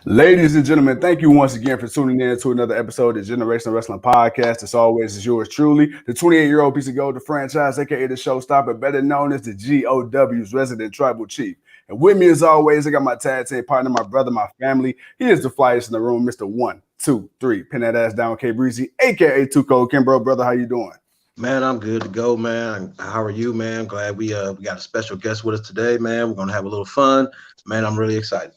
Ladies and gentlemen, thank you once again for tuning in to another episode of the Generational Wrestling Podcast. As always, is yours truly, the 28-year-old piece of gold, the franchise, aka the showstopper, better known as the GOW's resident tribal chief. And with me, as always, I got my tag team partner, my brother, my family. He is the flyest in the room, Mr. 1, 2, 3. Pin that ass down, K Breezy, aka Too Cold Kimbro. Brother, how you doing? Man, I'm good to go, man. How are you, man? Glad we got a special guest with us today, man. We're gonna have a little fun, man. I'm really excited.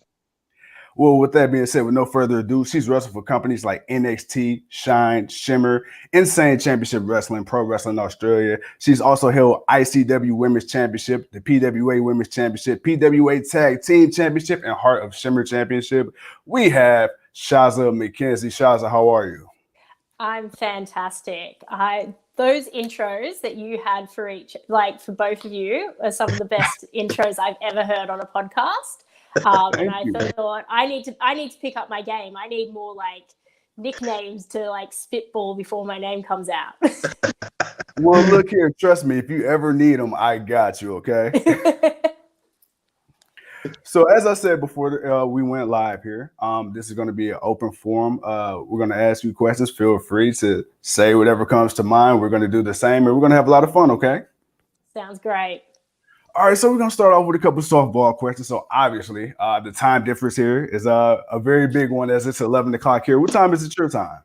Well, with that being said, with no further ado, she's wrestled for companies like NXT, Shine, Shimmer, Insane Championship Wrestling, Pro Wrestling Australia. She's also held ICW Women's Championship, the PWA Women's Championship, PWA Tag Team Championship, and Heart of Shimmer Championship. We have Shazza McKenzie. Shazza, how are you? I'm fantastic. Those intros that you had for for both of you are some of the best intros I've ever heard on a podcast. And I thought I need to pick up my game. I need more nicknames to spitball before my name comes out. Well, look here, trust me, if you ever need them, I got you, okay? So as I said before we went live here, this is going to be an open forum. We're going to ask you questions. Feel free to say whatever comes to mind. We're going to do the same, and we're going to have a lot of fun, okay? Sounds great. All right, so we're going to start off with a couple of softball questions. So obviously, the time difference here is a very big one as it's 11 o'clock here. What time is it your time?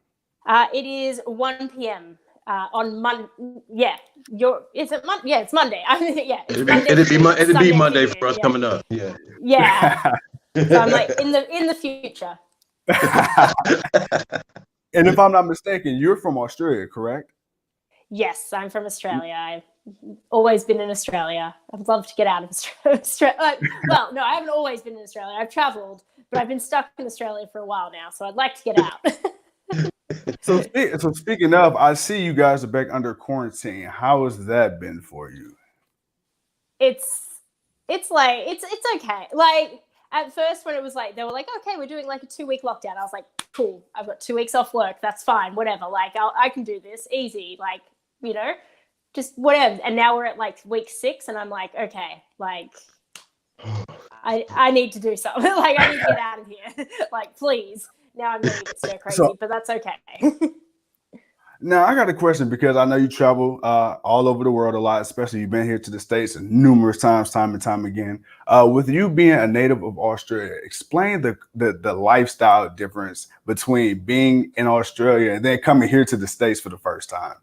It is 1 p.m. On Monday. Yeah, is it Monday? Yeah, it's Monday. Yeah, it'd be Monday for us coming up. Yeah. Yeah. So I'm in the future. And if I'm not mistaken, you're from Australia, correct? Yes, I'm from Australia. I've always been in Australia. I'd love to get out of Australia. Well, no, I haven't always been in Australia. I've traveled, but I've been stuck in Australia for a while now, so I'd like to get out. So speaking of, I see you guys are back under quarantine. How has that been for you? It's okay. At first when it was they were okay, we're doing a 2-week lockdown. I was like, cool, I've got 2 weeks off work. That's fine. Whatever. I can do this easy. Just whatever. And now we're at week 6 and I'm like, okay, I need to do something. I need to get out of here. Please. Now I'm going to get so crazy, but that's okay. Now, I got a question because I know you travel all over the world a lot, especially you've been here to the States numerous times, time and time again. With you being a native of Australia, explain the lifestyle difference between being in Australia and then coming here to the States for the first time.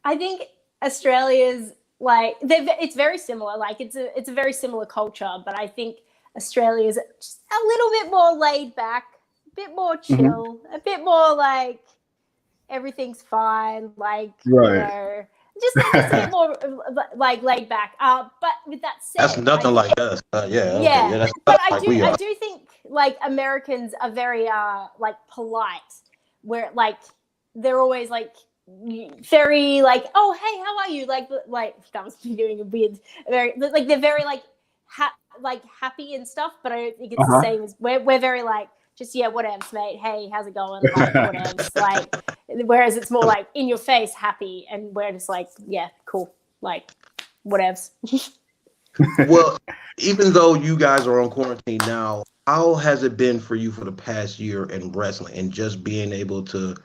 I think Australia's it's very similar. It's a very similar culture, but I think Australia's just a little bit more laid back, a bit more chill, a bit more everything's fine, right. Just a bit more laid back. But with that said, that's nothing like us. Yeah, but I do think Americans are very polite, where they're always very oh, hey, how are you? That was doing a weird, very they're very happy and stuff, but I don't think it's the same as we're very just whatevs, mate. Hey, how's it going? Whatevs. Whereas it's more in your face, happy, and we're just cool, whatevs. Well, even though you guys are on quarantine now, how has it been for you for the past year in wrestling and just being able to,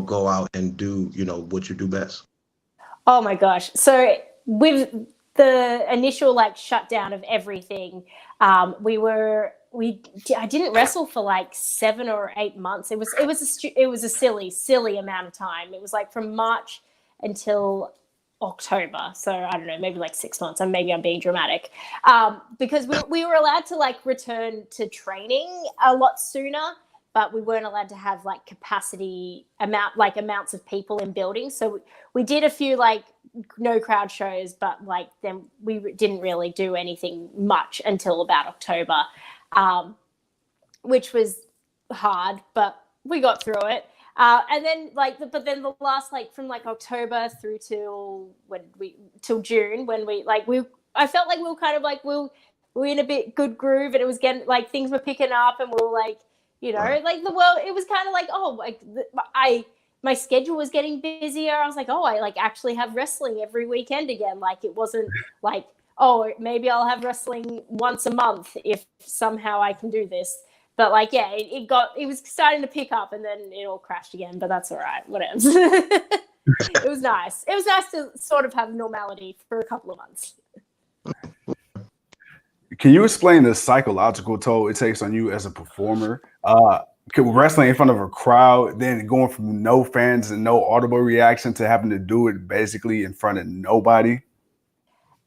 go out and do, what you do best? Oh my gosh. So with the initial shutdown of everything, I didn't wrestle for 7 or 8 months. It was a silly amount of time. It was from March until October. So I don't know, maybe 6 months. And maybe I'm being dramatic. Because we were allowed to return to training a lot sooner, but we weren't allowed to have capacity amounts of people in buildings. So we did a few no crowd shows, but then we didn't really do anything much until about October. Which was hard, but we got through it. And then but then the last from October through till June when I felt we were kind of we were in a bit good groove and it was getting things were picking up and we were the world, it was kind of my schedule was getting busier. I was I actually have wrestling every weekend again. It wasn't oh, maybe I'll have wrestling once a month if somehow I can do this. But like, yeah, it was starting to pick up, and then it all crashed again. But that's all right. Whatever. It was nice. It was nice to sort of have normality for a couple of months. Can you explain the psychological toll it takes on you as a performer? Wrestling in front of a crowd, then going from no fans and no audible reaction to having to do it basically in front of nobody.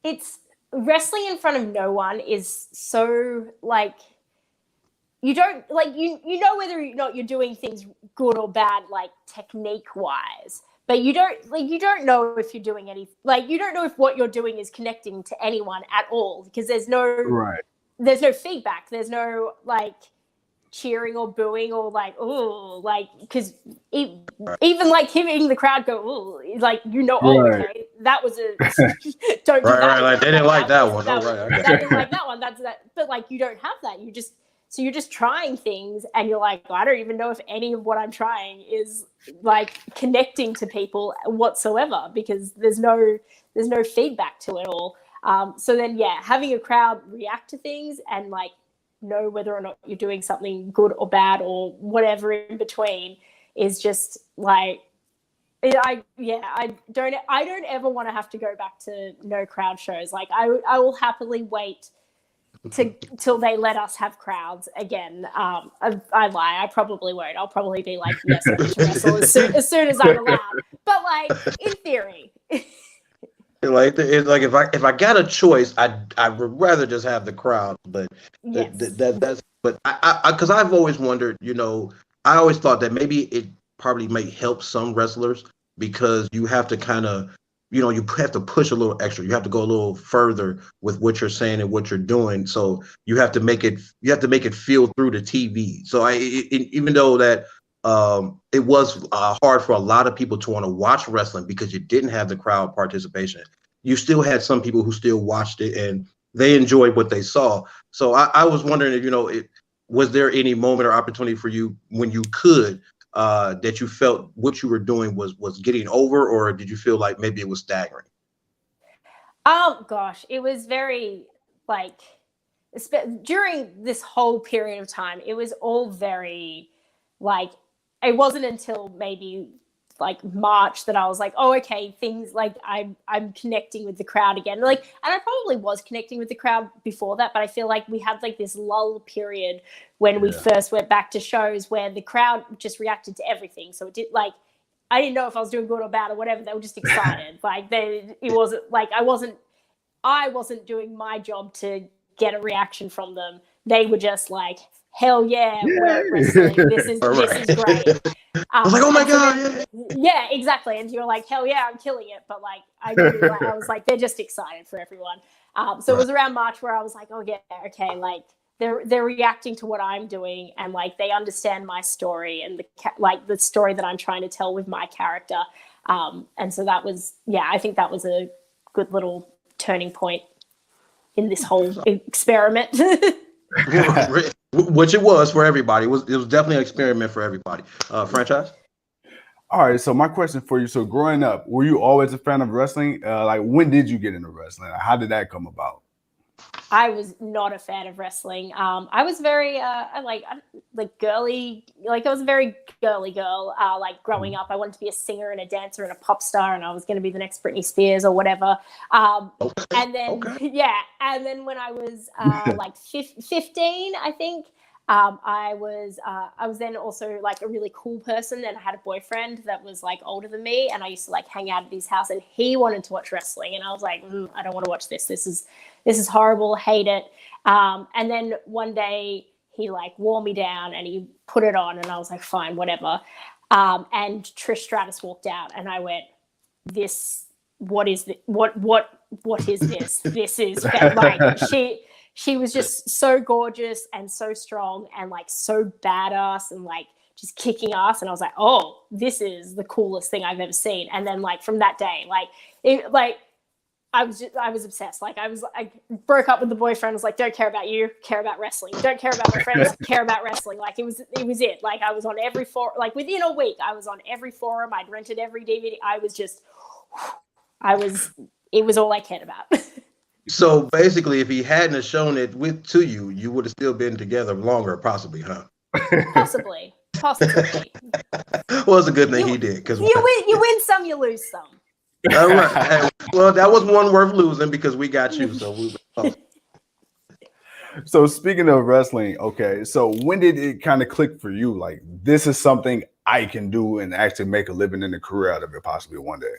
It's wrestling in front of no one is so like, you don't like you know whether or not you're doing things good or bad, like technique wise, but you don't know if you're doing any, like you don't know if what you're doing is connecting to anyone at all, because there's no feedback, there's no like cheering or booing or like, oh, like, because even like hitting the crowd go, oh, like, okay, that was a don't do that. Right, like they didn't like that one. They didn't like that one. That's that. But like, you don't have that. You're just trying things, and you're like, I don't even know if any of what I'm trying is like connecting to people whatsoever, because there's no feedback to it all. So then, yeah, having a crowd react to things and like know whether or not you're doing something good or bad or whatever in between is just like, I don't ever want to have to go back to no crowd shows. Like I will happily wait till they let us have crowds again. I lie, I probably won't. I'll probably be like, yes, I need to wrestle as soon as I'm allowed. But like, in theory. Like it's like if I got a choice, I would rather just have the crowd. But yes. that's but I because I've always wondered, I always thought that maybe it probably may help some wrestlers, because you have to kind of, you have to push a little extra. You have to go a little further with what you're saying and what you're doing. So you have to make it feel through the TV. So even though that it was hard for a lot of people to want to watch wrestling because you didn't have the crowd participation, you still had some people who still watched it and they enjoyed what they saw. So I was wondering if, was there any moment or opportunity for you when you could, that you felt what you were doing was getting over, or did you feel like maybe it was staggering? Oh gosh, it was very like, during this whole period of time, it was all very like, it wasn't until maybe like March that I was like, oh, okay, things like I'm connecting with the crowd again. Like, and I probably was connecting with the crowd before that, but I feel like we had like this lull period when we first went back to shows where the crowd just reacted to everything. So it did, like, I didn't know if I was doing good or bad or whatever. They were just excited. Like it wasn't like I wasn't doing my job to get a reaction from them. They were just like, hell yeah, we're wrestling. This is great. I was like, oh my God. Yeah, exactly. And you're like, hell yeah, I'm killing it. But like, I was like, they're just excited for everyone. So it was around March where I was like, oh yeah, okay, like they're reacting to what I'm doing, and like they understand my story and the story that I'm trying to tell with my character. And so that was, I think that was a good little turning point in this whole experiment. Which it was for everybody. It was definitely an experiment for everybody. Franchise? All right, so my question for you. So growing up, were you always a fan of wrestling? Like, when did you get into wrestling? How did that come about? I was not a fan of wrestling. I was very like girly. Like I was a very girly girl. Like growing up, I wanted to be a singer and a dancer and a pop star, and I was going to be the next Britney Spears or whatever. And then and then when I was like 15, I think. I was then also like a really cool person, and I had a boyfriend that was like older than me, and I used to like hang out at his house, and he wanted to watch wrestling, and I was like, I don't want to watch this. This is horrible. Hate it. And then one day he like wore me down and he put it on, and I was like, fine, whatever. And Trish Stratus walked out, and I went, what is this? What is this? This is like she was just so gorgeous and so strong and like so badass and like just kicking ass. And I was like, oh, this is the coolest thing I've ever seen. And then like from that day, I was obsessed. Like I broke up with the boyfriend. I was like, don't care about you, care about wrestling. Don't care about my friends, care about wrestling. Like it was it. Like I was on every forum. Like within a week, I was on every forum. I'd rented every DVD. It was all I cared about. So basically, if he hadn't have shown it to you, you would have still been together longer, possibly, huh? Possibly. Well, it's a good thing he did because you win some, you lose some. all right. Hey, well, that was one worth losing because we got you. So we. So speaking of wrestling, okay, so when did it kind of click for you? Like, this is something I can do and actually make a living and a career out of it possibly one day.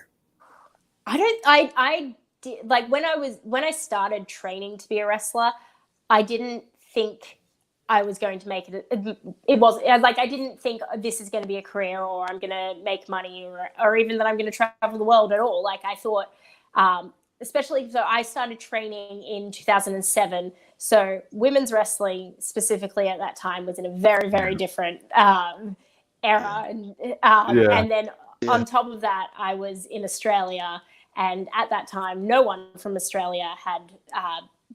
I did, like when I started training to be a wrestler, I didn't think I was going to make it. It was like I didn't think this is going to be a career or I'm going to make money or even that I'm going to travel the world at all. Like I thought, especially so I started training in 2007. So women's wrestling specifically at that time was in a very, very different era. And then on top of that, I was in Australia. And at that time, no one from Australia had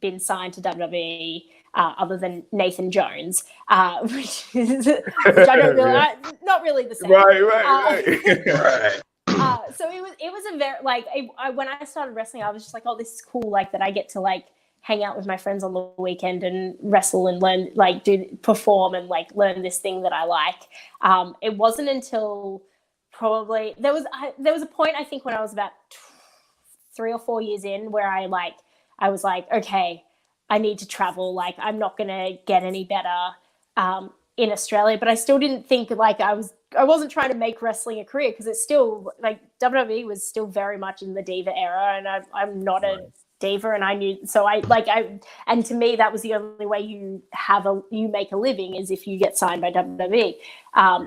been signed to WWE other than Nathan Jones, which I don't really, not really the same. Right. So it was a very when I started wrestling, I was just like, oh, this is cool, like that I get to like hang out with my friends on the weekend and wrestle and learn, like perform and like learn this thing that I like. It wasn't until probably there was a point I think when I was about 3 or 4 years in where I was like, okay, I need to travel. Like I'm not going to get any better in Australia, but I still didn't think like I wasn't trying to make wrestling a career because it's still like WWE was still very much in the diva era, and I'm not a diva, and I knew and to me that was the only way you make a living is if you get signed by WWE.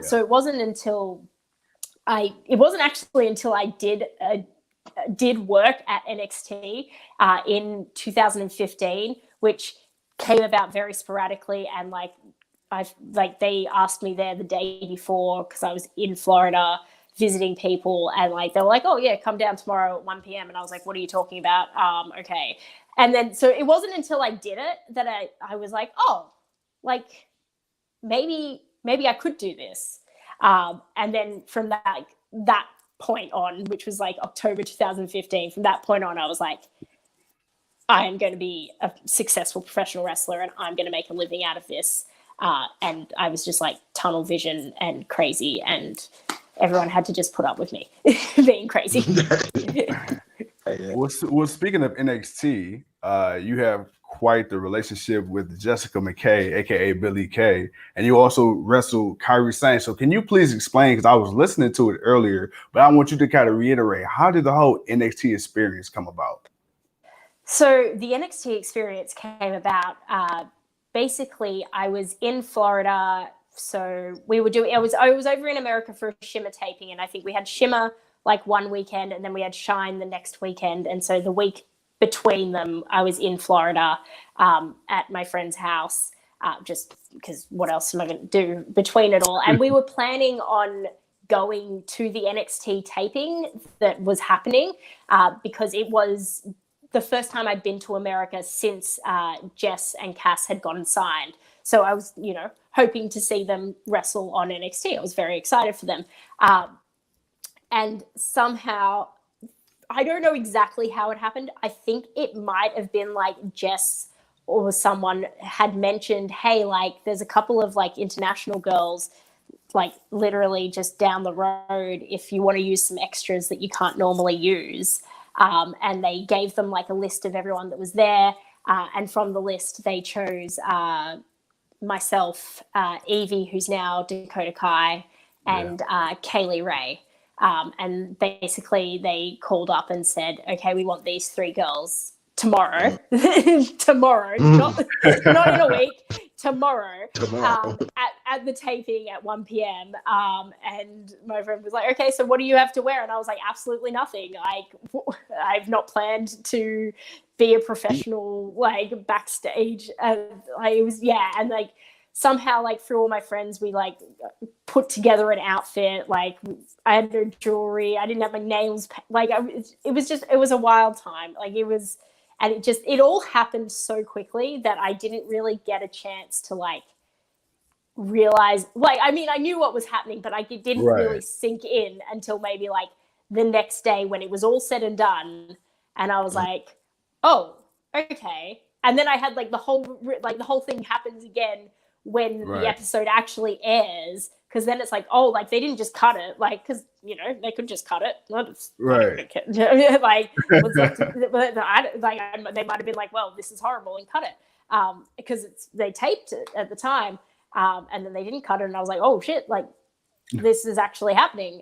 So it wasn't actually until I did work at NXT in 2015, which came about very sporadically, and they asked me there the day before because I was in Florida visiting people, and like they were like, oh yeah, come down tomorrow at 1 p.m. and I was like, what are you talking about? Okay. And then so it wasn't until I did it that I was like, oh, like maybe I could do this. And then from that point on, which was like October 2015, from that point on I was like, I am going to be a successful professional wrestler and I'm going to make a living out of this. And I was just like tunnel vision and crazy, and everyone had to just put up with me being crazy. Well, speaking of NXT, you have quite the relationship with Jessica McKay, aka Billie Kay, and you also wrestled Kairi Sane. So can you please explain, because I was listening to it earlier, but I want you to kind of reiterate, how did the whole NXT experience come about? So the NXT experience came about, basically I was in Florida. So we were I was over in America for a Shimmer taping, and I think we had Shimmer like one weekend and then we had Shine the next weekend. And so the week between them, I was in Florida at my friend's house, just because what else am I going to do between it all? And we were planning on going to the NXT taping that was happening because it was the first time I'd been to America since Jess and Cass had gotten signed. So I was, hoping to see them wrestle on NXT. I was very excited for them. And somehow, I don't know exactly how it happened. I think it might have been like Jess or someone had mentioned, hey, like there's a couple of like international girls, like literally just down the road if you want to use some extras that you can't normally use. And they gave them like a list of everyone that was there. And from the list, they chose myself, Evie, who's now Dakota Kai, and Kaylee Ray. And basically they called up and said, okay, we want these 3 girls tomorrow, not in a week, tomorrow. At the taping at 1 p.m. And my friend was like, okay, so what do you have to wear? And I was like, absolutely nothing. I've not planned to be a professional, like backstage. It was, and like somehow like through all my friends, we like put together an outfit. Like I had no jewelry. I didn't have my nails. It was a wild time. Like it was, and it all happened so quickly that I didn't really get a chance to like realize, like, I mean, I knew what was happening, but it didn't really sink in until maybe like the next day when it was all said and done. And I was like, oh, okay. And then I had like the whole thing happens again when the episode actually airs, because then it's like, oh, like they didn't just cut it, like, because they could just cut it. Like what's left they might have been like, well, this is horrible, and cut it, because they taped it at the time, and then they didn't cut it, and I was like, oh shit, like this is actually happening.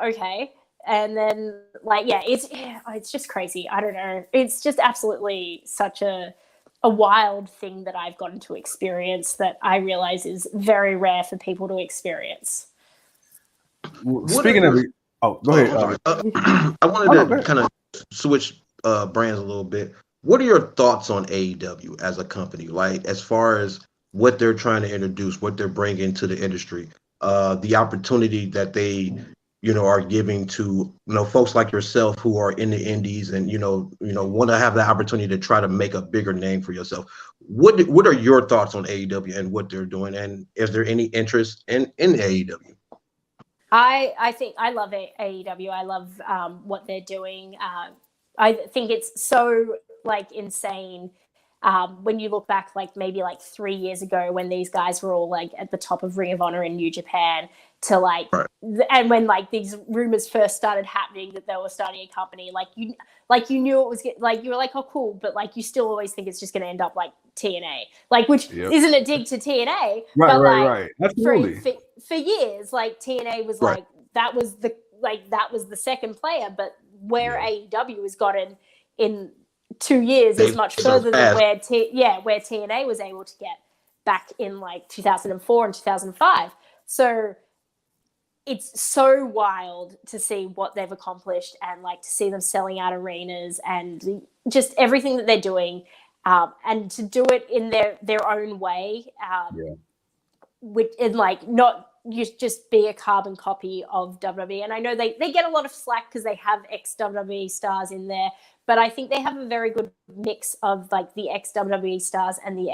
Okay. And then it's just crazy. I don't know. It's just absolutely such a wild thing that I've gotten to experience that I realize is very rare for people to experience. Speaking of, go ahead. I wanted to kind of switch brands a little bit. What are your thoughts on AEW as a company? Like, as far as what they're trying to introduce, what they're bringing to the industry, the opportunity that they are giving to folks like yourself who are in the indies and want to have the opportunity to try to make a bigger name for yourself. What are your thoughts on AEW and what they're doing, and is there any interest in AEW? I think I love AEW. I love what they're doing. I think it's so insane. When you look back, maybe 3 years ago, when these guys were all at the top of Ring of Honor in New Japan, to and when these rumors first started happening that they were starting a company, you knew it was you were like, oh cool, but you still always think it's just going to end up like TNA, which isn't a dig to TNA, right. Absolutely. For years, TNA was that was the second player, but where AEW has gotten in 2 years is much further than where TNA was able to get back in 2004 and 2005. So it's so wild to see what they've accomplished, and to see them selling out arenas and just everything that they're doing, and to do it in their own way, which is not just be a carbon copy of WWE. And I know they get a lot of slack because they have ex-WWE stars in there, but I think they have a very good mix of the ex-WWE stars and the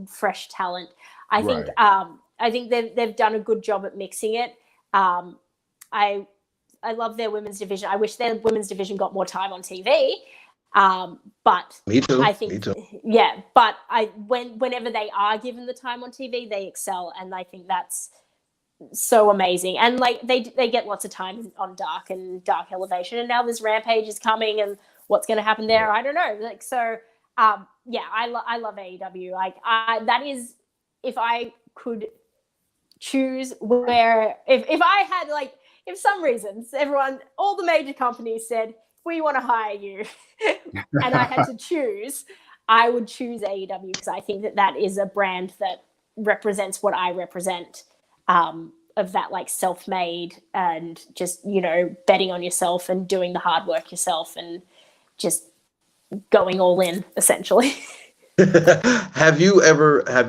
fresh talent. I think they've done a good job at mixing it. I love their women's division. I wish their women's division got more time on TV. But me too. I think, but whenever they are given the time on TV, they excel, and I think that's so amazing. And they get lots of time on Dark and Dark Elevation, and now this Rampage is coming, and what's going to happen there, I don't know. I love AEW. That is, if I could choose where, if I had if some reasons all the major companies said, we want to hire you, and I had to choose, I would choose AEW, because I think that is a brand that represents what I represent, of that self-made and just betting on yourself and doing the hard work yourself and just going all in, essentially. Have you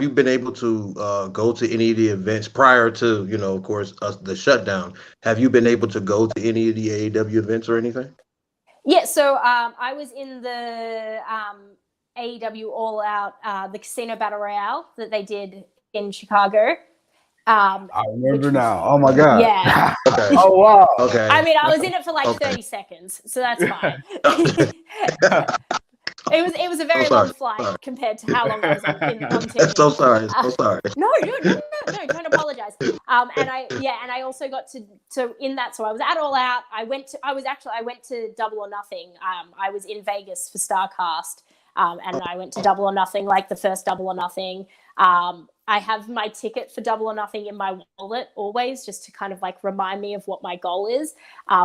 been able to go to any of the events prior to of course the shutdown? Have you been able to go to any of the AEW events or anything? Yeah, so I was in the AEW All Out, the Casino Battle Royale that they did in Chicago. I remember now. Oh my god. Yeah. Okay. Oh wow. Okay. I mean, I was in it for 30 seconds, so that's fine. It was a very long flight compared to how long I was on TV. So sorry. No, don't apologize. And I also got to in that. So I was at All Out. I went to Double or Nothing. I was in Vegas for StarCast, and I went to Double or Nothing, the first Double or Nothing. I have my ticket for Double or Nothing in my wallet always, just to kind of remind me of what my goal is,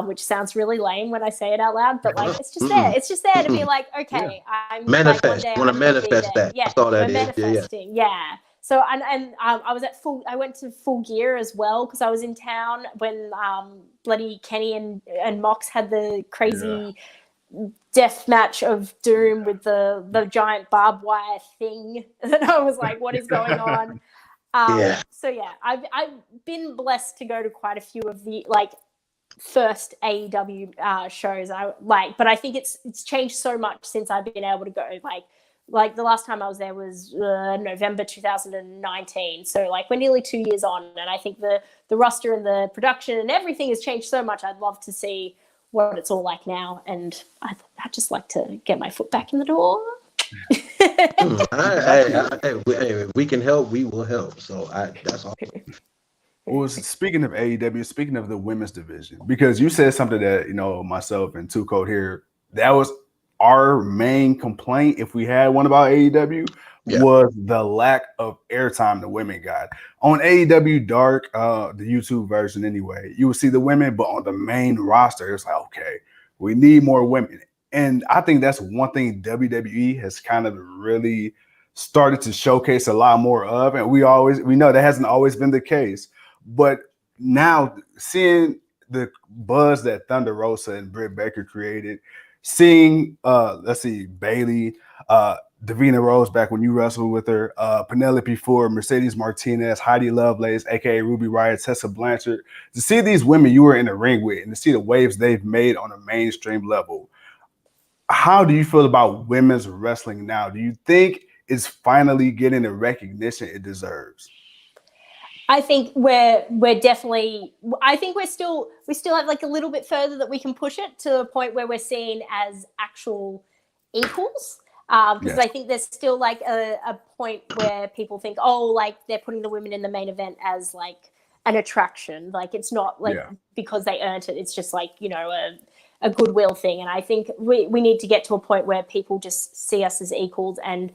which sounds really lame when I say it out loud, but it's just there. It's just there to be okay, I'm manifest. Want to manifest that? Yeah, that's all that is. Manifesting. Yeah. So I went to Full Gear as well, because I was in town when bloody Kenny and Mox had the crazy death match of Doom with the giant barbed wire thing. And I was like, what is going on? So yeah, I've been blessed to go to quite a few of the first AEW shows. But I think it's changed so much since I've been able to go. The last time I was there was November 2019. So we're nearly 2 years on, and I think the roster and the production and everything has changed so much. I'd love to see what it's all like now. And I just like to get my foot back in the door. Hey, we can help, we will help. So that's all. Well, speaking of AEW, speaking of the women's division, because you said something that, myself and Two Code here, that was our main complaint, if we had one about AEW, was the lack of airtime the women got. On AEW Dark, the YouTube version anyway, you would see the women, but on the main roster, it's like, okay, we need more women. And I think that's one thing WWE has kind of really started to showcase a lot more of. And we know that hasn't always been the case. But now seeing the buzz that Thunder Rosa and Britt Baker created, seeing Bailey, Davina Rose back when you wrestled with her, Penelope Ford, Mercedes Martinez, Heidi Lovelace, aka Ruby Riott, Tessa Blanchard, to see these women you were in the ring with and to see the waves they've made on a mainstream level. How do you feel about women's wrestling now? Do you think it's finally getting the recognition it deserves? I think we're definitely. I think we still have like a little bit further that we can push it to a point where we're seen as actual equals. Because I think there's still like a point where people think, oh, like they're putting the women in the main event as like an attraction. Like it's not like because they earned it. It's just like a goodwill thing. And I think we need to get to a point where people just see us as equals. And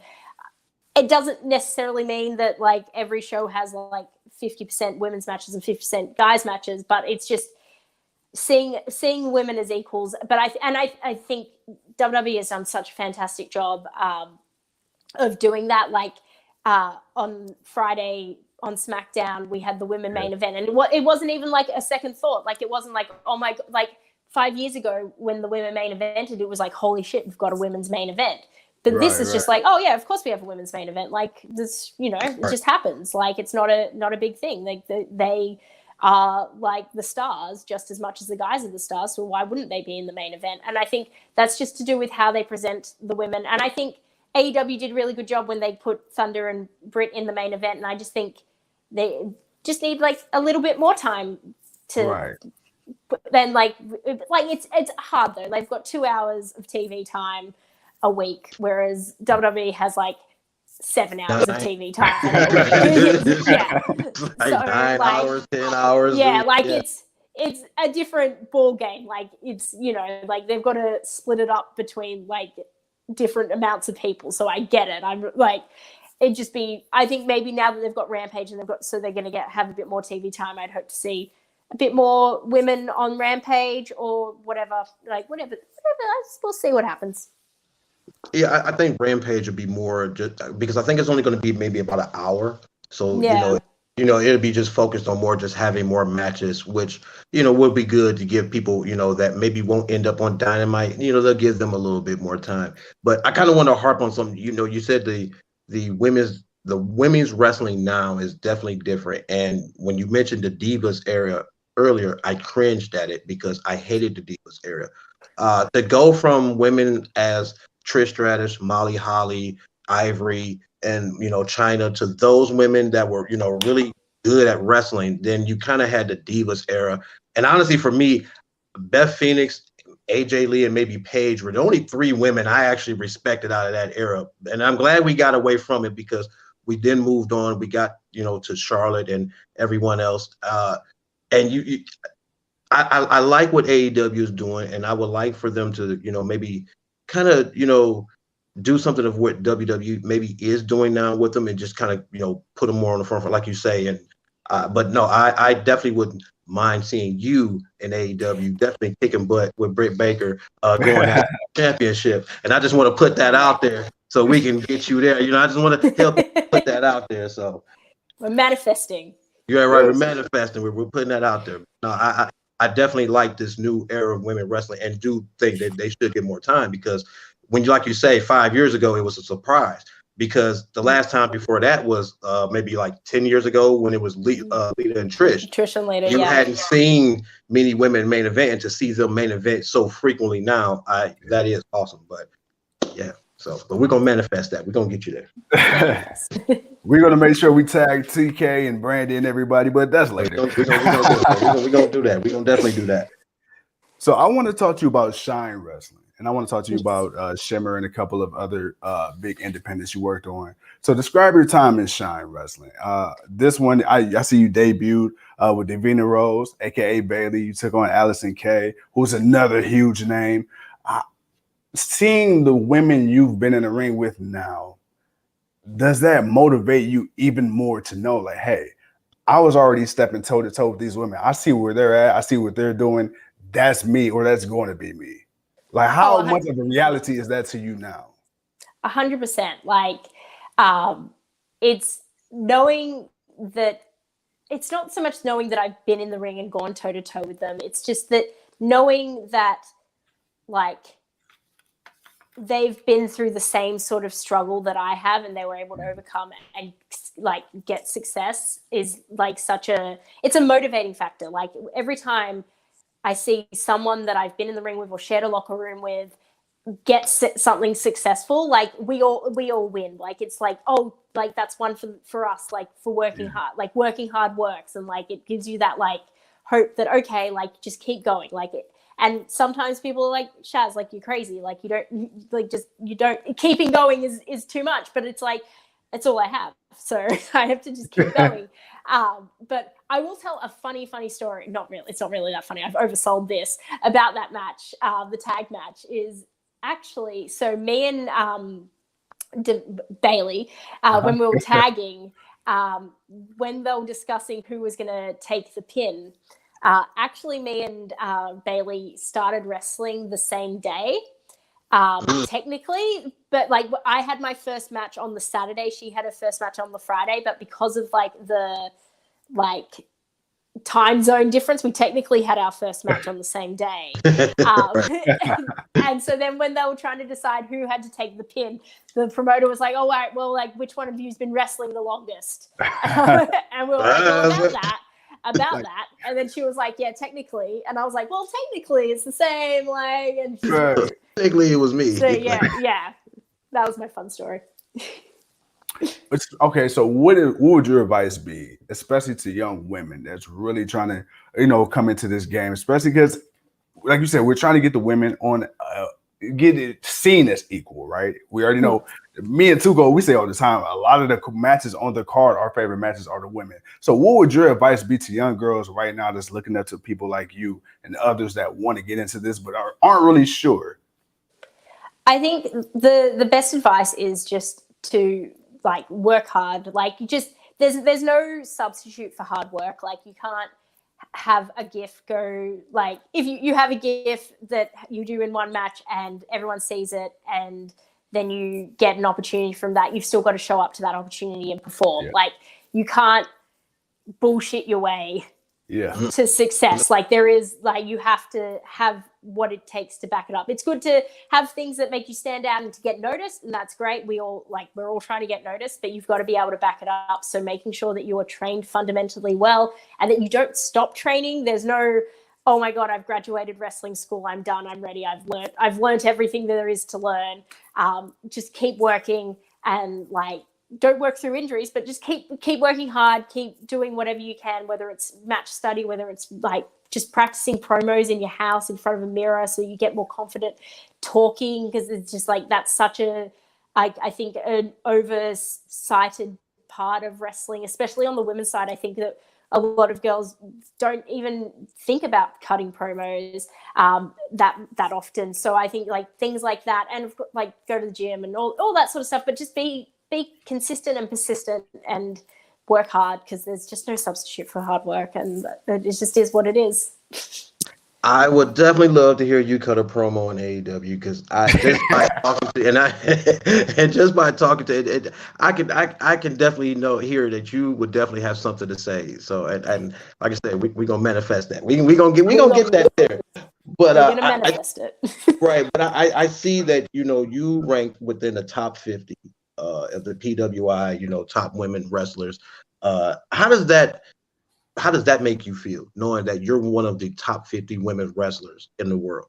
it doesn't necessarily mean that like every show has like 50% women's matches and 50% guys matches, but it's just seeing women as equals. But I think WWE has done such a fantastic job of doing that. Like on Friday on SmackDown, we had the women main event, and it wasn't even like a second thought. Like it wasn't like, oh my God, like 5 years ago when the women main evented, it was like, holy shit, we've got a women's main event. But this is just like, oh yeah, of course we have a women's main event. Like this, it just happens. Like it's not a big thing. Like they are like the stars just as much as the guys are the stars. So why wouldn't they be in the main event? And I think that's just to do with how they present the women. And I think AEW did a really good job when they put Thunder and Britt in the main event. And I just think they just need like a little bit more time to. Right. But then like it's hard though. They've got 2 hours of TV time a week, whereas WWE has like 7 hours of TV time. Like 9 hours, 10 hours. Yeah, like it's a different ball game. Like it's like they've got to split it up between like different amounts of people. So I get it. I'm like I think maybe now that they've got Rampage and they're going to have a bit more TV time, I'd hope to see a bit more women on Rampage or whatever. Like whatever. We'll see what happens. Yeah, I think Rampage would be more just because I think it's only going to be maybe about an hour. So it'll be just focused on more just having more matches, which would be good to give people that maybe won't end up on Dynamite. They'll give them a little bit more time. But I kind of want to harp on something. You said the women's wrestling now is definitely different. And when you mentioned the Divas era earlier, I cringed at it because I hated the Divas era. To go from women as Trish Stratus, Molly Holly, Ivory, and Chyna to those women that were really good at wrestling, then you kind of had the Divas era. And honestly, for me, Beth Phoenix, AJ Lee, and maybe Paige were the only 3 women I actually respected out of that era. And I'm glad we got away from it because we then moved on. We got to Charlotte and everyone else. And I like what AEW is doing, and I would like for them to maybe kind of do something of what WWE maybe is doing now with them, and just kind of put them more on the front, like you say. And but no, I definitely wouldn't mind seeing you in AEW definitely kicking butt with Britt Baker going after the championship. And I just want to put that out there so we can get you there. I just want to help put that out there. So we're manifesting. You're right. We're manifesting. We're putting that out there. No, I definitely like this new era of women wrestling, and do think that they should get more time, because when like you say, 5 years ago, it was a surprise, because the last time before that was maybe like 10 years ago when it was Lita and Trish. Trish and Lita, you hadn't seen many women main event, and to see them main event so frequently now, that is awesome. But yeah. But we're gonna manifest that. We're gonna get you there. We're gonna make sure we tag TK and Brandy and everybody, but that's later. We're gonna do that. We're gonna definitely do that. So I want to talk to you about Shine Wrestling, and I want to talk to you Yes. about Shimmer and a couple of other big independents you worked on. So describe your time in Shine Wrestling. This one, I see you debuted with Davina Rose, aka Bailey. You took on Allison Kay, who's another huge name. Seeing the women you've been in the ring with now, does that motivate you even more to know, like, hey, I was already stepping toe to toe with these women. I see where they're at. I see what they're doing. That's me, or that's going to be me. Like, how much of a reality is that to you now? 100%. Like, it's knowing that it's not so much knowing that I've been in the ring and gone toe to toe with them. It's just that knowing that, like, they've been through the same sort of struggle that I have, and they were able to overcome and like get success is like it's a motivating factor. Like, every time I see someone that I've been in the ring with or shared a locker room with get something successful, like we all win. Like, it's like, oh, like that's one for us, like for working hard. Like, working hard works, and like it gives you that like hope that, okay, like just keep going. Like it. And sometimes people are like, Shaz, like you're crazy. Like you don't keeping going is too much. But it's like, it's all I have. So I have to just keep going. But I will tell a funny story. Not really. It's not really that funny. I've oversold this about that match. The tag match is actually, so me and Bailey, when we were tagging, when they were discussing who was going to take the pin, actually me and Bailey started wrestling the same day. Technically, but like I had my first match on the Saturday, she had her first match on the Friday, but because of like the like time zone difference, we technically had our first match on the same day. And so then when they were trying to decide who had to take the pin, the promoter was like, oh, all right, well, like which one of you has been wrestling the longest? And we were like, well, about that. And then she was like, yeah, technically. And I was like, well, technically it's the same. Like, and technically it was me. So yeah, that was my fun story. Okay, so what would your advice be, especially to young women that's really trying to, come into this game, especially because, like you said, we're trying to get the women on, get it seen as equal, right? We already know, me and Tuco, we say all the time, a lot of the matches on the card, our favorite matches are the women. So what would your advice be to young girls right now that's looking up to people like you and others that want to get into this but aren't really sure? I think the best advice is just to like work hard. Like, you just there's no substitute for hard work. Like, you can't have a gift go, like, if you have a gift that you do in one match and everyone sees it and then you get an opportunity from that, you've still got to show up to that opportunity and perform. Like, you can't bullshit your way to success. Like, there is, like, you have to have what it takes to back it up. It's good to have things that make you stand out and to get noticed, and that's great. We're all trying to get noticed, but you've got to be able to back it up. So making sure that you are trained fundamentally well and that you don't stop training. There's no, oh my God, I've graduated wrestling school, I'm done, I'm ready, I've learned everything there is to learn. Just keep working, and like, don't work through injuries, but just keep working hard, keep doing whatever you can, whether it's match study, whether it's like just practicing promos in your house in front of a mirror so you get more confident talking, because it's just like, that's such I think an oversighted part of wrestling, especially on the women's side. I think that a lot of girls don't even think about cutting promos that often. So I think like things like that, and like go to the gym and all that sort of stuff, but just be consistent and persistent and work hard, because there's just no substitute for hard work, and it just is what it is. I would definitely love to hear you cut a promo on AEW, because I just by talking to it, I can definitely hear that you would definitely have something to say. So and like I said, we're gonna manifest that. We gonna get that there. But we're gonna manifest it. Right. But I see that you ranked within the top 50 of the PWI, top women wrestlers. How does that make you feel, knowing that you're one of the top 50 women wrestlers in the world?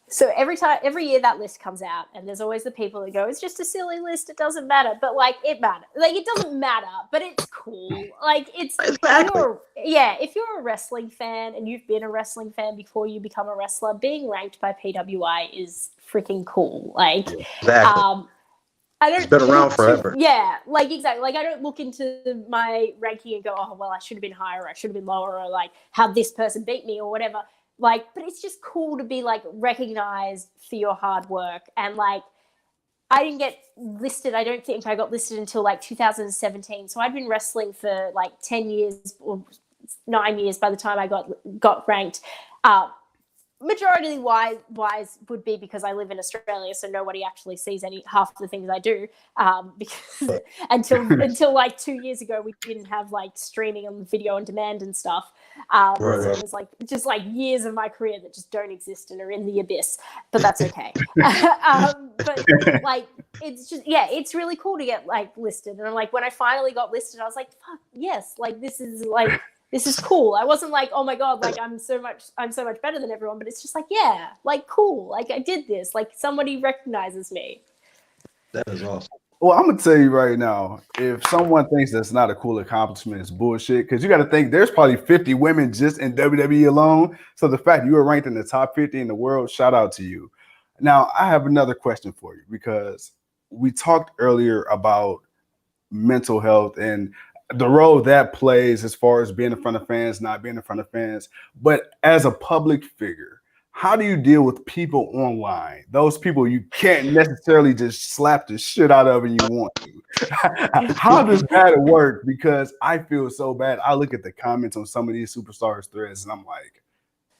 So every year that list comes out, and there's always the people that go, "It's just a silly list. It doesn't matter." But like, it matters. Like, it doesn't matter, but it's cool. Like, it's Exactly. if you're a wrestling fan and you've been a wrestling fan before you become a wrestler, being ranked by PWI is freaking cool. Like, Exactly. I don't. It's been around forever. Yeah, like exactly. Like, I don't look into my ranking and go, "Oh, well, I should have been higher, or I should have been lower, or like how this person beat me, or whatever." Like, but it's just cool to be like recognized for your hard work. And like, I didn't get listed. I don't think I got listed until like 2017. So I'd been wrestling for like 10 years or 9 years by the time I got ranked. Majority wise would be because I live in Australia, so nobody actually sees half the things I do. Because until like 2 years ago, we didn't have like streaming on video on demand and stuff. So it was like just like years of my career that just don't exist and are in the abyss. But that's okay. But like, it's just, yeah, it's really cool to get like listed. And I'm like, when I finally got listed, I was like, fuck yes, like this is cool. I wasn't like, oh my God, like I'm so much better than everyone, but it's just like, yeah, like cool. Like I did this, like somebody recognizes me. That is awesome. Well, I'm gonna tell you right now, if someone thinks that's not a cool accomplishment, it's bullshit. Because you got to think there's probably 50 women just in WWE alone. So the fact you were ranked in the top 50 in the world, shout out to you. Now, I have another question for you, because we talked earlier about mental health and the role that plays as far as being in front of fans, not being in front of fans. But as a public figure, how do you deal with people online? Those people you can't necessarily just slap the shit out of and you want to. How does that work? Because I feel so bad. I look at the comments on some of these superstars threads and I'm like,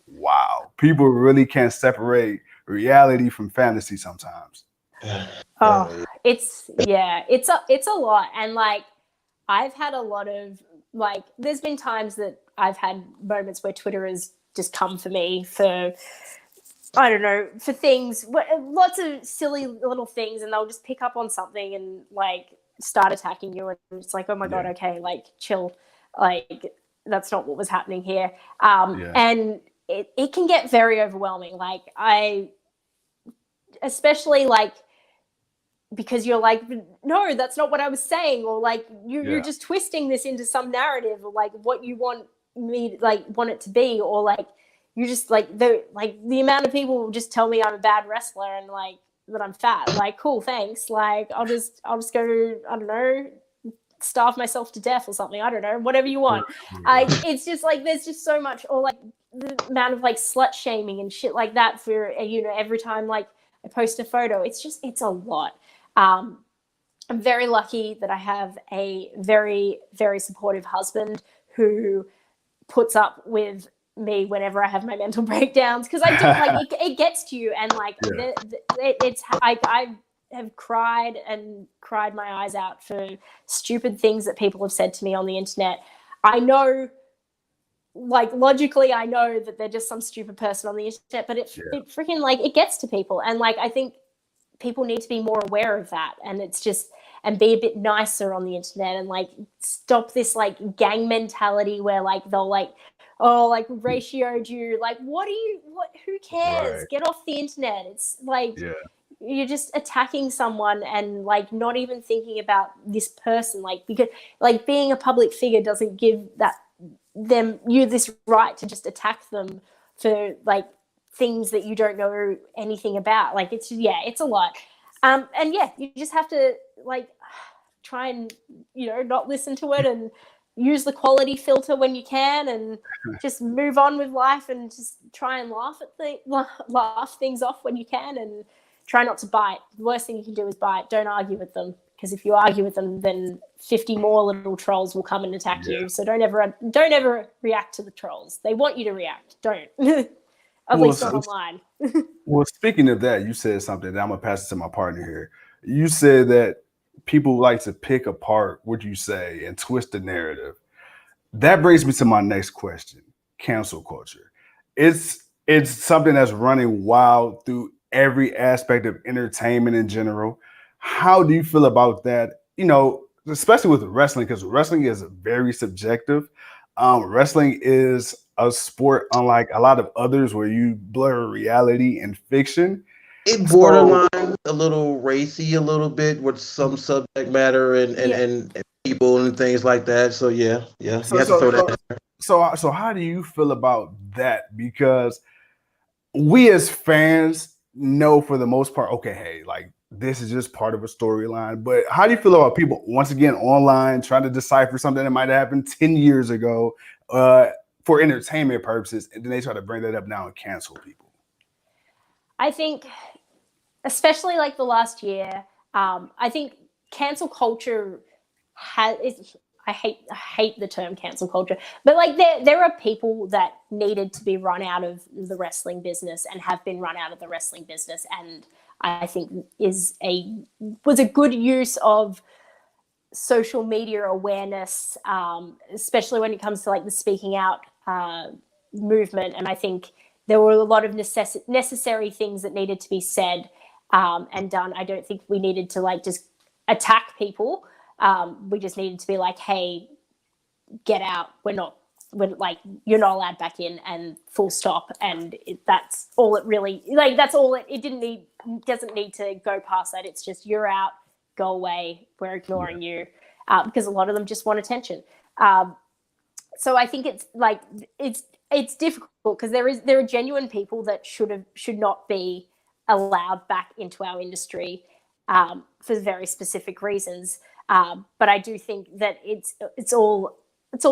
wow, people really can't separate reality from fantasy sometimes. Oh, it's a lot. And like, I've had a lot of like, there's been times that I've had moments where Twitter has just come for me for, I don't know, for things, lots of silly little things, and they'll just pick up on something and like start attacking you, and it's like, oh my God, okay, like chill, like that's not what was happening here. And it can get very overwhelming. Like especially like, because you're like, no, that's not what I was saying, or like you're just twisting this into some narrative, or like what you want me want it to be, or like you just like the amount of people will just tell me I'm a bad wrestler and like that I'm fat. Like, cool, thanks. Like I'll just go, I don't know, starve myself to death or something. I don't know, whatever you want. It's just like there's just so much, or like the amount of like slut shaming and shit like that for every time like I post a photo. It's a lot. I'm very lucky that I have a very, very supportive husband who puts up with me whenever I have my mental breakdowns, because I do like it gets to you, and like I have cried my eyes out for stupid things that people have said to me on the internet. I know, like logically, I know that they're just some stupid person on the internet, but it freaking like it gets to people, and like I think people need to be more aware of that, and and be a bit nicer on the internet, and like stop this like gang mentality where like they'll like, oh, like ratioed you, like who cares? Right. Get off the internet. It's like you're just attacking someone and like not even thinking about this person, like, because like being a public figure doesn't give you this right to just attack them for like things that you don't know anything about. Like it's a lot. And you just have to like try and not listen to it, and use the quality filter when you can, and just move on with life, and just try and laugh things off when you can, and try not to bite. The worst thing you can do is bite. Don't argue with them, because if you argue with them, then 50 more little trolls will come and attack you. So don't ever react to the trolls. They want you to react. Don't. At least not online. Well, speaking of that, you said something that I'm gonna pass it to my partner here. You said that people like to pick apart what you say and twist the narrative. That brings me to my next question: cancel culture. It's something that's running wild through every aspect of entertainment in general. How do you feel about that? Especially with wrestling, because wrestling is very subjective. Wrestling is a sport unlike a lot of others where you blur reality and fiction. It borderline a little racy a little bit with some subject matter and people and things like that. So yeah, you have to throw that. So how do you feel about that? Because we as fans know for the most part, okay, hey, like this is just part of a storyline. But how do you feel about people once again online trying to decipher something that might have happened 10 years ago for entertainment purposes, and then they try to bring that up now and cancel people? I think, especially like the last year, I think cancel culture has. I hate the term cancel culture, but like there are people that needed to be run out of the wrestling business and have been run out of the wrestling business, and I think was a good use of social media awareness, especially when it comes to like the speaking out movement. And I think there were a lot of necessary things that needed to be said and done. I don't think we needed to like just attack people. We just needed to be like, hey, get out. We're like, you're not allowed back in, and full stop. And that's all it really, like, that's all it doesn't need to go past that. It's just, you're out, go away. We're ignoring you. Because a lot of them just want attention. So I think it's like, it's difficult because there are genuine people that should not be allowed back into our industry for very specific reasons. But I do think that it's all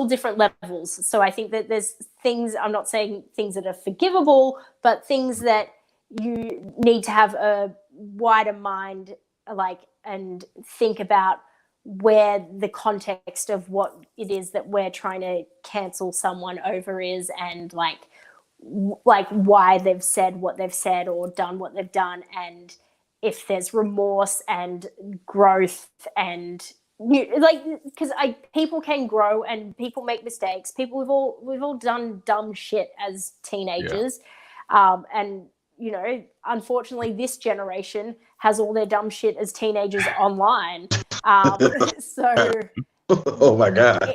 different levels. So I think that there's things, I'm not saying things that are forgivable, but things that you need to have a wider mind, like, and think about where the context of what it is that we're trying to cancel someone over is, and like why they've said what they've said or done what they've done, and if there's remorse and growth and because people can grow and people make mistakes. People, we've all done dumb shit as teenagers, and unfortunately, this generation has all their dumb shit as teenagers online. So, oh my god,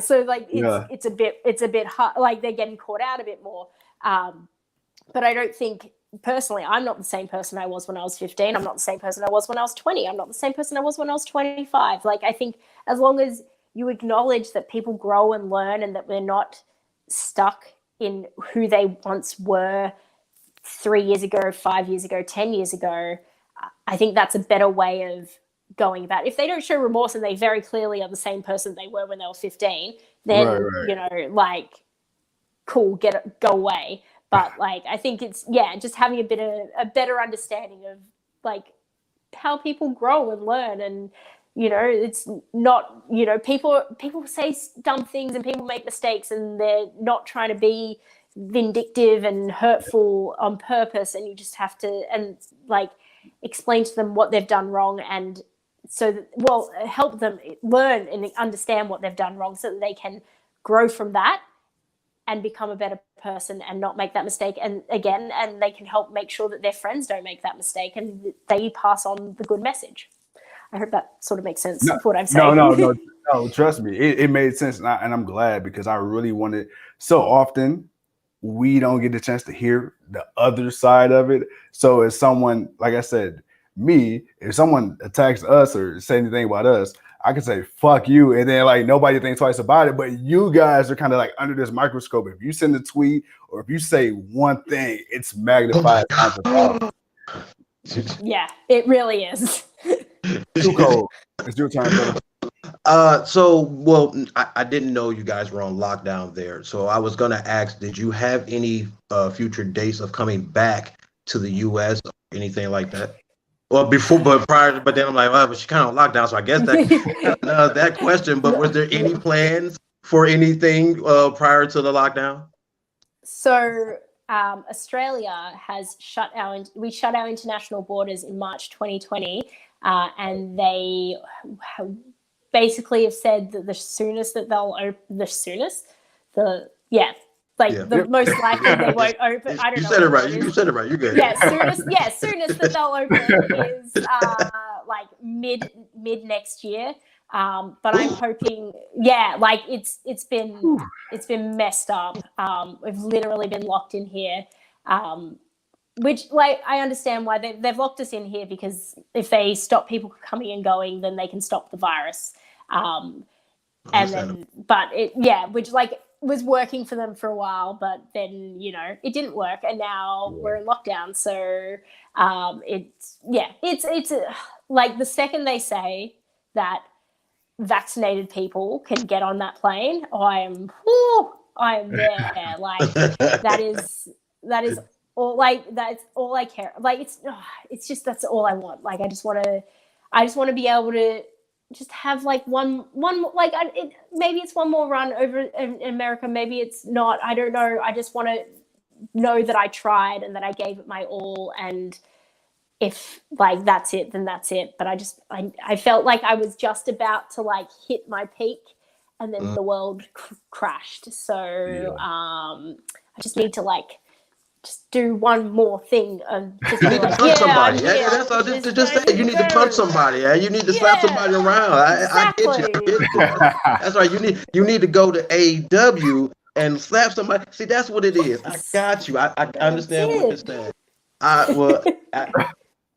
so like it's a bit hard. Like they're getting caught out a bit more. But I don't think. Personally, I'm not the same person I was when I was 15. I'm not the same person I was when I was 20. I'm not the same person I was when I was 25. Like, I think as long as you acknowledge that people grow and learn and that we're not stuck in who they once were 3 years ago, 5 years ago, 10 years ago, I think that's a better way of going about it. If they don't show remorse and they very clearly are the same person they were when they were 15, then, like, cool, go away. But like, I think it's just having a better understanding of like how people grow and learn, and it's not people say dumb things and people make mistakes, and they're not trying to be vindictive and hurtful on purpose, and you just have to explain to them what they've done wrong, and help them learn and understand what they've done wrong so that they can grow from that and become a better person and not make that mistake and they can help make sure that their friends don't make that mistake and they pass on the good message. I hope that sort of makes sense for what I'm saying. No, trust me. It made sense, and I'm glad, because I really wanted, so often we don't get the chance to hear the other side of it. So as someone, like I said, if someone attacks us or say anything about us, I can say fuck you, and then like nobody thinks twice about it. But you guys are kind of like under this microscope. If you send a tweet or if you say one thing, it's magnified. Yeah, it really is. Too cold. It's your turn, brother. I didn't know you guys were on lockdown there, so I was gonna ask, did you have any future dates of coming back to the U.S. or anything like that? Well, prior, but then I'm like, but she kind of on lockdown, so I guess that question. But was there any plans for anything prior to the lockdown? So Australia has shut our international borders in March 2020, and they basically have said that the soonest that they'll open, the most likely they won't open. I don't know. You said it right. You said it right. You're good. Soonest that they'll open is like mid next year. But I'm hoping, like it's been messed up. We've literally been locked in here, which like I understand why they've locked us in here, because if they stop people coming and going, then they can stop the virus. And then, but which like was working for them for a while, but then it didn't work, and now we're in lockdown. So it's like the second they say that vaccinated people can get on that plane, I am there. Like that is all, like that's all I care. Like it's just, that's all I want. Like I just want to be able to just have like one like maybe it's one more run over in America, maybe it's not, I don't know. I just want to know that I tried and that I gave it my all, and if like that's it, then that's it. But I felt like I was just about to like hit my peak, and then the world crashed. So I just need to like just do one more thing and just you need like, to punch somebody. That's all. Just say you need to punch somebody. You need to slap somebody around. I get you. That's right. You need to go to AEW and slap somebody. See, that's what it is. I got you. I understand what you're saying.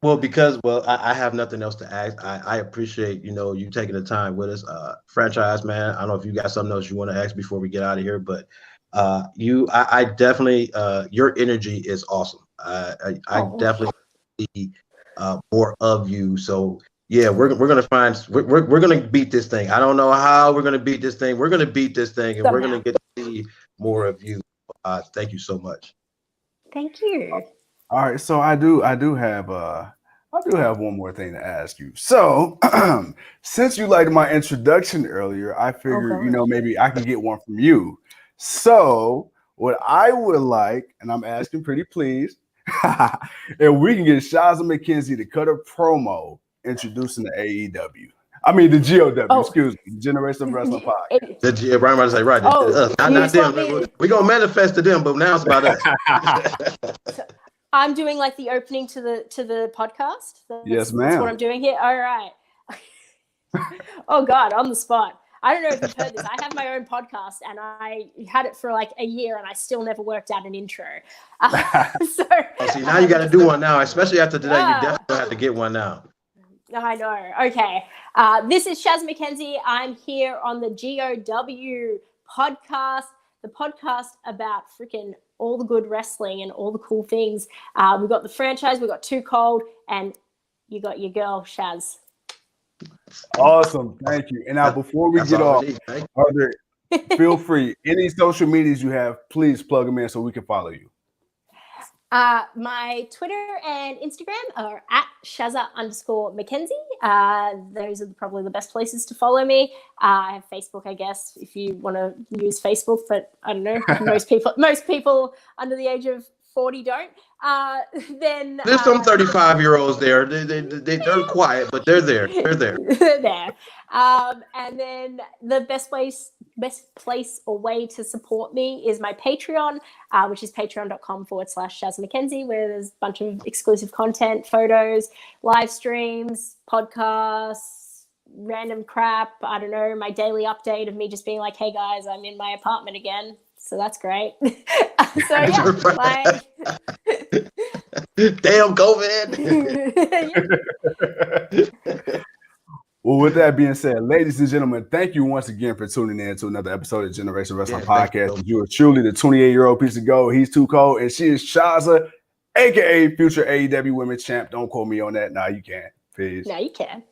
I have nothing else to ask. I appreciate you taking the time with us, franchise man. I don't know if you got something else you want to ask before we get out of here, but I definitely your energy is awesome. I definitely see more of you. So yeah, we're gonna beat this thing. I don't know how we're gonna beat this thing. We're gonna beat this thing, and we're gonna get to see more of you. Thank you so much. Thank you. All right, so I do have one more thing to ask you. So, since you liked my introduction earlier, I figured maybe I can get one from you. So, what I would like, and I'm asking pretty please, if we can get Shazza McKenzie to cut a promo introducing the AEW. I mean the GOW, excuse me, Generation of Wrestling Podcast. Not them. We're gonna manifest to them, but now it's about us. I'm doing like the opening to the podcast. Yes, ma'am. That's what I'm doing here. All right. Oh God, on the spot. I don't know if you've heard this. I have my own podcast, and I had it for like a year, and I still never worked out an intro. See, now you got to do one now, especially after today. You definitely have to get one now. I know. Okay. This is Shazza McKenzie. I'm here on the GOW podcast, the podcast about freaking all the good wrestling and all the cool things. We've got the franchise, we've got Too Cold, and you got your girl, Shaz. Awesome. Thank you. And now before we get off, feel free. Any social medias you have, please plug them in so we can follow you. My Twitter and Instagram are at Shazza_McKenzie. Those are probably the best places to follow me. I have Facebook, I guess, if you want to use Facebook, but I don't know. Most people under the age of 40 don't. Then there's some 35-year-olds there. They're quiet, but they're there. They're there. They're there. And then the best place or way to support me is my Patreon, which is patreon.com/Shazza McKenzie, where there's a bunch of exclusive content, photos, live streams, podcasts, random crap. I don't know, my daily update of me just being like, hey guys, I'm in my apartment again. So that's great. So yeah, like damn COVID. Well, with that being said, ladies and gentlemen, thank you once again for tuning in to another episode of Generation Wrestling Podcast. You are truly the 28-year-old piece of gold. He's Too Cold, and she is Shazza, aka future AEW Women's Champ. Don't quote me on that. Nah, you can't. Please. No, you can.